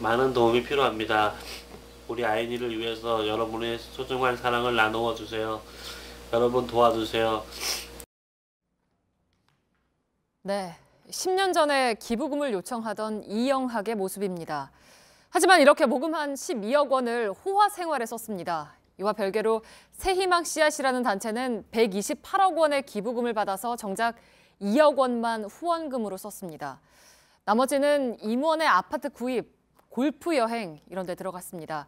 많은 도움이 필요합니다. 우리 아이니를 위해서 여러분의 소중한 사랑을 나누어 주세요. 여러분 도와주세요. 네, 10년 전에 기부금을 요청하던 이영학의 모습입니다. 하지만 이렇게 모금한 12억 원을 호화 생활에 썼습니다. 이와 별개로 새희망 씨앗이라는 단체는 128억 원의 기부금을 받아서 정작 2억 원만 후원금으로 썼습니다. 나머지는 임원의 아파트 구입, 골프 여행 이런 데 들어갔습니다.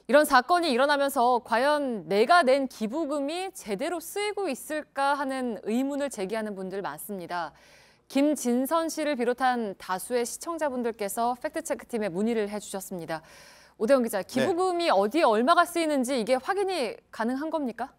이런 사건이 일어나면서 과연 내가 낸 기부금이 제대로 쓰이고 있을까 하는 의문을 제기하는 분들 많습니다. 김진선 씨를 비롯한 다수의 시청자분들께서 팩트체크팀에 문의를 해주셨습니다. 오대영 기자, 기부금이 어디에 얼마가 쓰이는지 이게 확인이 가능한 겁니까?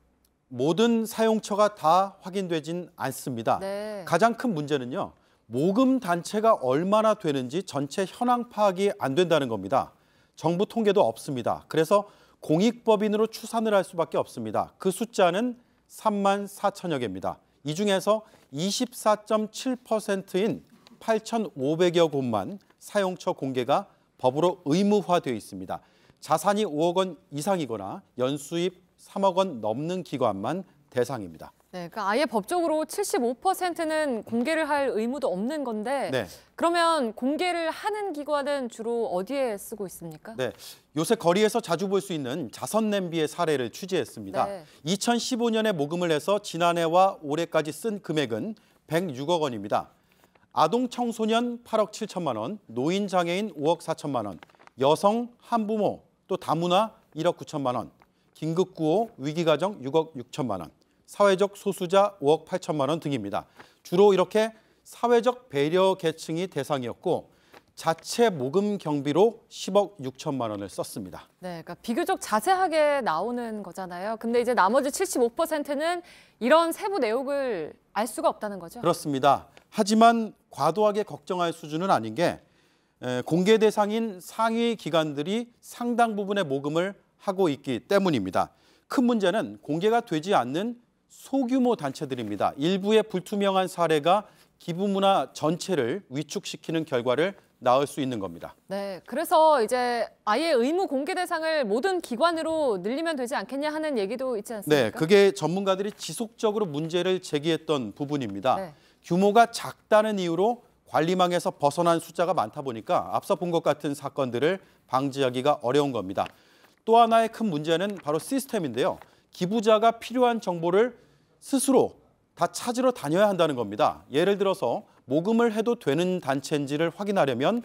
모든 사용처가 다 확인되진 않습니다. 네. 가장 큰 문제는요. 모금 단체가 얼마나 되는지 전체 현황 파악이 안 된다는 겁니다. 정부 통계도 없습니다. 그래서 공익법인으로 추산을 할 수밖에 없습니다. 그 숫자는 3만 4천여 개입니다. 이 중에서 24.7%인 8,500여 곳만 사용처 공개가 법으로 의무화되어 있습니다. 자산이 5억 원 이상이거나 연수입 3억 원 넘는 기관만 대상입니다. 네, 그러니까 아예 법적으로 75%는 공개를 할 의무도 없는 건데 네. 그러면 공개를 하는 기관은 주로 어디에 쓰고 있습니까? 네, 요새 거리에서 자주 볼 수 있는 자선 냄비의 사례를 취재했습니다. 네. 2015년에 모금을 해서 지난해와 올해까지 쓴 금액은 106억 원입니다. 아동 청소년 8억 7천만 원, 노인 장애인 5억 4천만 원, 여성 한부모 또 다문화 1억 9천만 원, 긴급구호 위기가정 6억 6천만 원, 사회적 소수자 5억 8천만 원 등입니다. 주로 이렇게 사회적 배려 계층이 대상이었고 자체 모금 경비로 10억 6천만 원을 썼습니다. 네, 그러니까 비교적 자세하게 나오는 거잖아요. 근데 이제 나머지 75%는 이런 세부 내용을 알 수가 없다는 거죠? 그렇습니다. 하지만 과도하게 걱정할 수준은 아닌 게 공개 대상인 상위 기관들이 상당 부분의 모금을 하고 있기 때문입니다. 큰 문제는 공개가 되지 않는 소규모 단체들입니다. 일부의 불투명한 사례가 기부 문화 전체를 위축시키는 결과를 낳을 수 있는 겁니다. 네, 그래서 이제 아예 의무 공개 대상을 모든 기관으로 늘리면 되지 않겠냐 하는 얘기도 있지 않습니까? 네, 그게 전문가들이 지속적으로 문제를 제기했던 부분입니다. 네. 규모가 작다는 이유로 관리망에서 벗어난 숫자가 많다 보니까 앞서 본 것 같은 사건들을 방지하기가 어려운 겁니다. 또 하나의 큰 문제는 바로 시스템인데요. 기부자가 필요한 정보를 스스로 다 찾으러 다녀야 한다는 겁니다. 예를 들어서 모금을 해도 되는 단체인지를 확인하려면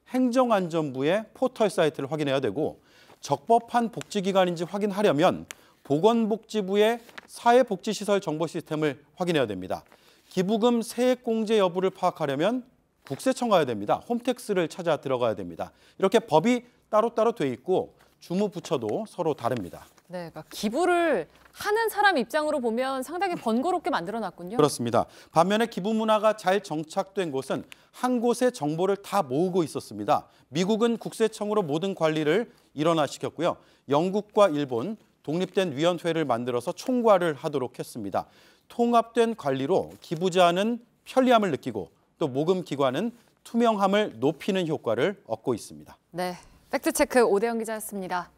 행정안전부의 포털 사이트를 확인해야 되고 적법한 복지기관인지 확인하려면 보건복지부의 사회복지시설 정보 시스템을 확인해야 됩니다. 기부금 세액공제 여부를 파악하려면 국세청 가야 됩니다. 홈택스를 찾아 들어가야 됩니다. 이렇게 법이 따로따로 돼 있고 주무부처도 서로 다릅니다. 네, 그러니까 기부를 하는 사람 입장으로 보면 상당히 번거롭게 만들어놨군요. 그렇습니다. 반면에 기부 문화가 잘 정착된 곳은 한 곳에 정보를 다 모으고 있었습니다. 미국은 국세청으로 모든 관리를 일원화시켰고요. 영국과 일본 독립된 위원회를 만들어서 총괄을 하도록 했습니다. 통합된 관리로 기부자는 편리함을 느끼고 또 모금 기관은 투명함을 높이는 효과를 얻고 있습니다. 네, 팩트체크 오대영 기자였습니다.